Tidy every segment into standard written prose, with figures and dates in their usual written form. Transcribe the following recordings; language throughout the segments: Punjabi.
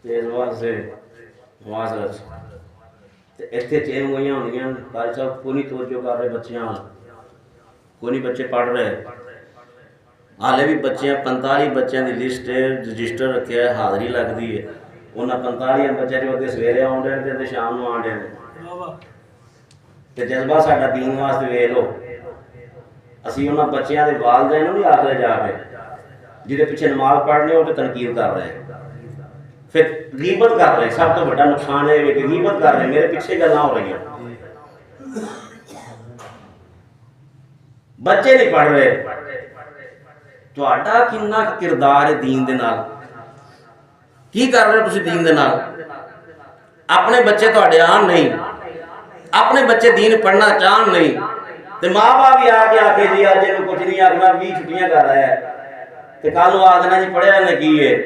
ਤੇ ਇਸ ਵਾਸਤੇ ਮੁਆਜ਼ਰਤ ਤੇ ਇੱਥੇ ਚੇਨ ਗਈਆਂ ਹੁੰਦੀਆਂ ਕਾਰੀ ਸਾਹਿਬ ਕੋਈ ਨਹੀਂ ਤਵੱਜੋ ਕਰ ਰਹੇ ਬੱਚਿਆਂ ਵੱਲ, ਕੋਈ ਨਹੀਂ ਬੱਚੇ ਪੜ੍ਹ ਰਹੇ। ਹਾਲੇ ਵੀ ਬੱਚਿਆਂ 45 ਬੱਚਿਆਂ ਦੀ ਲਿਸਟ ਰਜਿਸਟਰ ਰੱਖਿਆ, ਹਾਜ਼ਰੀ ਲੱਗਦੀ ਹੈ। ਉਹਨਾਂ 45 ਬੱਚਿਆਂ ਦੇ ਅੱਗੇ ਸਵੇਰੇ ਆਉਂਦੇ ਨੇ ਤੇ ਸ਼ਾਮ ਨੂੰ ਆਉਂਦੇ ਨੇ। ਤੇ ਜਜ਼ਬਾ ਸਾਡਾ ਦੀਨ ਵਾਸਤੇ ਵੇਖ ਲਓ। ਅਸੀਂ ਉਹਨਾਂ ਬੱਚਿਆਂ ਦੇ ਵਾਲਿदैन ਨੂੰ ਨਹੀਂ ਆਖਦੇ ਜਾ ਕੇ ਜਿਹਦੇ ਪਿੱਛੇ ਨਮਾਜ਼ ਪੜ੍ਹਨੀ ਉਹ ਤੇ ਤਨਕੀਦ ਕਰ ਰਹੇ, ਫਿਰ ਗੀਬਤ ਕਰ ਰਹੇ। ਸਭ ਤੋਂ ਵੱਡਾ ਨੁਕਸਾਨ ਇਹ ਹੈ ਕਿ ਗੀਬਤ ਕਰ ਰਹੇ, ਮੇਰੇ ਪਿੱਛੇ ਗੱਲਾਂ ਹੋ ਰਹੀਆਂ। ਬੱਚੇ ਨਹੀਂ ਪੜ੍ਹ ਰਹੇ। ਤੁਹਾਡਾ ਕਿੰਨਾ ਕਿਰਦਾਰ ਹੈ ਦੀਨ ਦੇ ਨਾਲ? ਕੀ ਕਰ ਰਹੇ ਹੋ ਤੁਸੀਂ ਦੀਨ ਦੇ ਨਾਲ? ਆਪਣੇ ਬੱਚੇ ਤੁਹਾਡੇ ਆਣ ਨਹੀਂ, ਆਪਣੇ ਬੱਚੇ ਦੀਨ ਪੜ੍ਹਨਾ ਚਾਹਣ ਨਹੀਂ, ਤੇ ਮਾਂ ਬਾਪ ਵੀ ਆ ਕੇ ਆਖੇ ਜੀ ਅੱਜ ਇਹਨੂੰ ਕੁਝ ਨਹੀਂ ਆਖਣਾ, 20 ਛੁੱਟੀਆਂ ਕਰ ਰਿਹਾ ਹੈ, ਤੇ ਕੱਲ ਨੂੰ ਆਖਣਾ ਜੀ ਪੜ੍ਹਿਆ ਨੇ ਕੀ ਹੈ।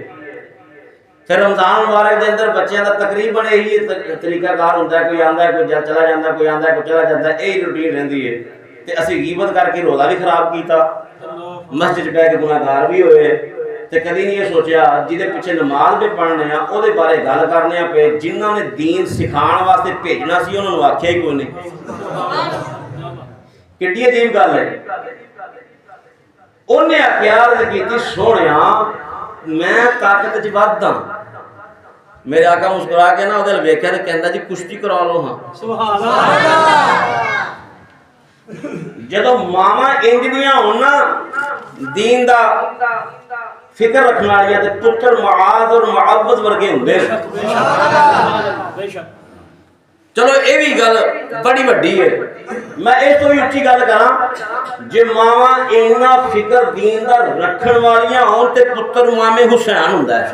ਫਿਰ ਰਮਜ਼ਾਨ ਮੁਬਾਰਕ ਦੇ ਅੰਦਰ ਬੱਚਿਆਂ ਦਾ ਤਕਰੀਬਨ ਇਹੀ ਤਰੀਕਾਕਾਰ ਹੁੰਦਾ, ਕੋਈ ਆਂਦਾ ਕੋਈ ਚਲਾ ਜਾਂਦਾ, ਕੋਈ ਆਂਦਾ ਕੋਈ ਚਲਾ ਜਾਂਦਾ, ਇਹੀ ਰੂਟੀਨ ਰਹਿੰਦੀ ਹੈ। ਤੇ ਅਸੀਂ ਗੀਬਤ ਕਰਕੇ ਰੋਜ਼ਾ ਵੀ ਖਰਾਬ ਕੀਤਾ, ਮਸਜਿਦ ਬਹਿ ਕੇ ਗੁਨਾਹਗਾਰ ਵੀ ਹੋਏ, ਤੇ ਕਦੀ ਨਹੀਂ ਇਹ ਸੋਚਿਆ ਜਿਹਦੇ ਪਿੱਛੇ ਨਮਾਜ਼ ਵੀ ਪੜ੍ਹਨੇ ਆ ਉਹਦੇ ਬਾਰੇ ਗੱਲ ਕਰਨੇ ਆ ਪਏ। ਜਿਨ੍ਹਾਂ ਨੇ ਦੀਨ ਸਿਖਾਉਣ ਵਾਸਤੇ ਭੇਜਣਾ ਸੀ ਉਹਨਾਂ ਨੂੰ ਆਖਿਆ ਹੀ ਕੋਈ ਨਹੀਂ। ਕਿੱਡੀ ਅਜੀਬ ਗੱਲ ਹੈ। ਉਹਨੇ ਆਖਿਆ ਕੀਤੀ ਸੋਹਣਿਆ ਮੈਂ ਤਾਕਤ ਚ ਵੱਧ ਹਾਂ। ਮੇਰੇ ਆਕਾ ਮੁਸਕਰਾ ਕੇ ਨਾ ਉਹਦੇ ਵੇਖਿਆ ਤੇ ਕਹਿੰਦਾ ਜੀ ਕੁਸ਼ਤੀ ਕਰਾ ਲਓ। ਹਾਂ ਸੁਭਾਨ ਅੱਲਾਹ। ਜਦੋਂ ਮਾਵਾਂ ਇੰਜ ਦੀਆਂ ਹੋਣ ਨਾ ਦੀਨ ਦਾ ਫਿਕਰ ਰੱਖਣ ਵਾਲੀਆਂ, ਤੇ ਪੁੱਤਰ ਮੁਆਜ਼ ਔਰ ਮੁਅਵਜ਼ ਵਰਗੇ ਹੁੰਦੇ। ਚਲੋ ਇਹ ਵੀ ਗੱਲ ਬੜੀ ਵੱਡੀ ਹੈ। ਮੈਂ ਇਸ ਤੋਂ ਵੀ ਉੱਚੀ ਗੱਲ ਕਰਾਂ, ਜੇ ਮਾਵਾਂ ਇੰਨਾ ਫਿਕਰ ਦੀਨ ਦਾ ਰੱਖਣ ਵਾਲੀਆਂ ਹੋਣ ਤੇ ਪੁੱਤਰ ਇਮਾਮ ਹੁਸੈਨ ਹੁੰਦਾ ਹੈ।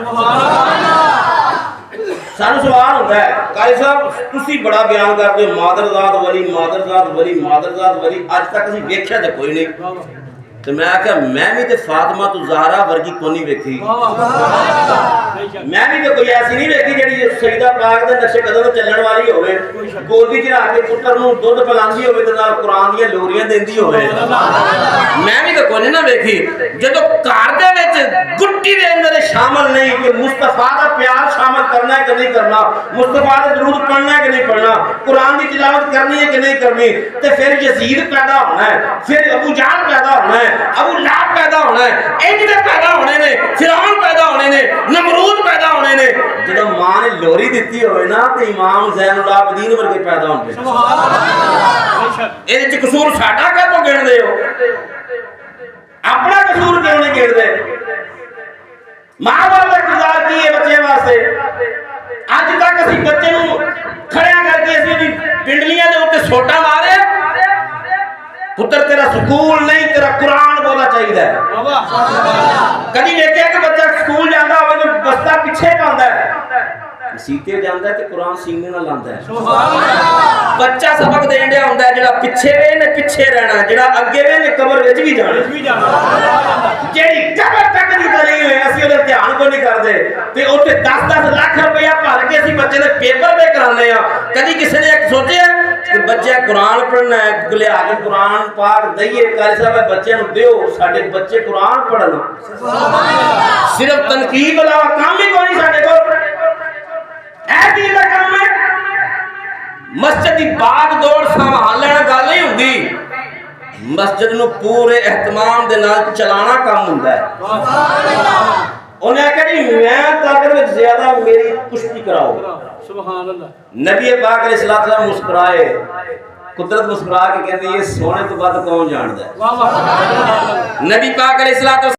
ਸਾਨੂੰ ਸਵਾਲ ਹੁੰਦਾ ਹੈ ਕਾਇ ਸਾਹਿਬ ਤੁਸੀਂ ਬੜਾ ਬਿਆਨ ਕਰਦੇ ਹੋ ਮਾਦਰਜ਼ਾਤ ਵਲੀ, ਮਾਦਰਜ਼ਾਤ ਵਲੀ, ਮਾਦਰਜ਼ਾਤ ਵਲੀ, ਅੱਜ ਤੱਕ ਅਸੀਂ ਵੇਖਿਆ ਤੇ ਕੋਈ ਨਹੀਂ। ਤੇ ਮੈਂ ਆਖਿਆ ਮੈਂ ਵੀ ਤੇ ਫਾਤਿਮਾ ਤੋਂ ਜ਼ਾਹਰਾ ਵਰਗੀ ਕੋਈ ਨਹੀਂ ਵੇਖੀ। ਮੈਂ ਵੀ ਤੇ ਕੋਈ ਐਸੀ ਨਹੀਂ ਵੇਖੀ ਜਿਹੜੀ ਸਈਦਾ ਪਾਕ ਦੇ ਨਕਸ਼ੇ ਕਦਮ ਤੇ ਚੱਲਣ ਵਾਲੀ ਹੋਵੇ, ਗੋਦੀ 'ਚ ਰੱਖ ਕੇ ਪੁੱਤਰ ਨੂੰ ਦੁੱਧ ਪਿਲਾਉਂਦੀ ਹੋਵੇ ਤੇ ਨਾਲ ਕੁਰਾਨ ਦੀਆਂ ਲੋਰੀਆਂ ਦਿੰਦੀ ਹੋਵੇ। ਮੈਂ ਵੀ ਤੇ ਕੋਈ ਨਹੀਂ ਨਾ ਵੇਖੀ। ਜਦੋਂ ਘਰ ਦੇ ਵਿੱਚ ਗੁੱਟੀ ਦੇ ਅੰਦਰ ਸ਼ਾਮਲ ਨਹੀਂ ਕਿ ਮੁਸਤਫਾ ਦਾ ਪਿਆਰ ਸ਼ਾਮਲ ਕਰਨਾ ਹੈ ਕਿ ਨਹੀਂ ਕਰਨਾ, ਮੁਸਤਫਾ ਦਾ ਦਰੂਦ ਪੜ੍ਹਨਾ ਹੈ ਕਿ ਨਹੀਂ ਪੜ੍ਹਨਾ, ਕੁਰਾਨ ਦੀ ਤਿਲਾਵਤ ਕਰਨੀ ਹੈ ਕਿ ਨਹੀਂ ਕਰਨੀ, ਤੇ ਫਿਰ ਯਜ਼ੀਦ ਪੈਦਾ ਹੋਣਾ ਹੈ, ਫਿਰ ਅਬੂ ਜਹਲ ਪੈਦਾ ਹੋਣਾ ਹੈ, ਅਬੂ ਲਹਬ ਪੈਦਾ ਹੋਣਾ ਹੈ, ਇਹ ਜਿਹੜੇ ਪੈਦਾ ਹੋਣੇ ਨੇ, ਫਿਰੌਨ ਪੈਦਾ ਹੋਣੇ ਨੇ, ਨਮਰੂਦ ਪੈਦਾ ਹੋਣੇ ਨੇ। ਜਦੋਂ ਮਾਂ ਨੇ ਲੋਰੀ ਦਿੱਤੀ ਹੋਵੇ ਨਾ ਤੇ ਇਮਾਮ ਜ਼ੈਨੁਲ ਆਬਦੀਨ ਵਰਗੇ ਪੈਦਾ ਹੋਣਗੇ। ਇਹਦੇ ਚ ਕਸੂਰ ਸਾਡਾ ਕਾਹਤੋਂ ਗਿਣਦੇ ਹੋ? ਆਪਣਾ ਕਸੂਰ ਕਿਉਂ ਨਹੀਂ ਗਿਣਦੇ? ਮਾਂ ਬਾਪ ਦਾ ਕਿਰਦਾਰ ਕੀ ਹੈ ਬੱਚਿਆਂ ਵਾਸਤੇ? ਅੱਜ ਤੱਕ ਅਸੀਂ ਬੱਚੇ ਨੂੰ ਖੜਿਆ ਕਰਕੇ ਅਸੀਂ ਉਹਦੀ ਪਿੰਡਲੀਆਂ ਦੇ ਉੱਤੇ ਸੋਟਾ ਮਾਰੇ। ਪੁੱਤਰ ਤੇਰਾ ਸਕੂਲ ਨਹੀਂ, ਤੇਰਾ ਕੁਰਾਨ ਬੋਲਣਾ ਚਾਹੀਦਾ ਹੈ। ਕਦੀ ਵੇਖਿਆ ਕਿ ਬੱਚਾ ਸਕੂਲ ਜਾਂਦਾ ਹੋਵੇ ਤਾਂ ਬਸਤਾ ਪਿੱਛੇ ਪਾਉਂਦਾ ਹੈ, ਸੀਤੇ ਜਾਂਦਾ ਤੇ ਕੁਰਾਨ ਸੀਨੇ ਨਾਲ ਲਾਉਂਦਾ ਹੈ। ਬੱਚਾ ਸਬਕ ਦੇਣ ਡਿਆ ਹੁੰਦਾ ਜਿਹੜਾ ਪਿੱਛੇ ਵੇ ਨੇ ਪਿੱਛੇ ਰਹਿਣਾ, ਜਿਹੜਾ ਅੱਗੇ ਵੇ ਨੇ ਕਬਰ ਵਿੱਚ ਵੀ ਜਾਣਾ। ਜਿਹੜੀ ਕਬਰ ਤੱਕ ਦੀ ਤਲੀ ਹੋਏ ਅਸੀਂ ਉਹਦਾ ਧਿਆਨ ਕੋਈ ਨਹੀਂ ਕਰਦੇ, ਤੇ ਉੱਥੇ 10-10 ਲੱਖ ਰੁਪਇਆ ਭਰ ਕੇ ਅਸੀਂ ਬੱਚੇ ਦੇ ਪੇਪਰ ਵੇ ਕਰਾਉਂਦੇ ਆ। ਕਦੀ ਕਿਸੇ ਨੇ ਸੋਚਿਆ ਕਿ ਬੱਚਾ ਕੁਰਾਨ ਪੜ੍ਹਨਾ ਹੈ, ਲਿਆ ਕੇ ਕੁਰਾਨ ਪਾਕ ਦਈਏ ਕਾਰੀ ਸਾਹਿਬ ਬੱਚਿਆਂ ਨੂੰ ਦਿਓ, ਸਾਡੇ ਬੱਚੇ ਕੁਰਾਨ ਪੜ੍ਹਨ। ਸਿਰਫ ਤਨਕੀਦ ਵਾਲਾ ਕੰਮ ਹੀ ਕੋਈ ਨਹੀਂ ਸਾਡੇ ਕੋਲ। ਇਹ ਕੀ ਦਾ ਕੰਮ ਹੈ? ਮਸਜਿਦ ਦੀ ਬਾਗ ਦੌੜ ਸੰਭਾਲ ਲੈਣਾ ਗੱਲ ਨਹੀਂ ਹੁੰਦੀ, ਮਸਜਿਦ ਨੂੰ ਪੂਰੇ ਇਹਤਮਾਮ ਦੇ ਨਾਲ ਚਲਾਣਾ ਕੰਮ ਹੁੰਦਾ ਹੈ। ਉਹਨੇ ਆਖਿਆ ਜੀ ਮੈਂ ਤਾਕਤ ਵਿੱਚ ਜ਼ਿਆਦਾ ਮੇਰੀ ਕੁਸ਼ਤੀ ਕਰਾਓ। ਸੁਭਾਨ ਅੱਲਾਹ। ਨਬੀ ਪਾਕ अलैहिस्सलाम सलाम मुस्कुराए, कुदरत मुस्कुरा के कहती है सोने तो बाद कौन जानता है। नबी पाक अलैहिस्सलाम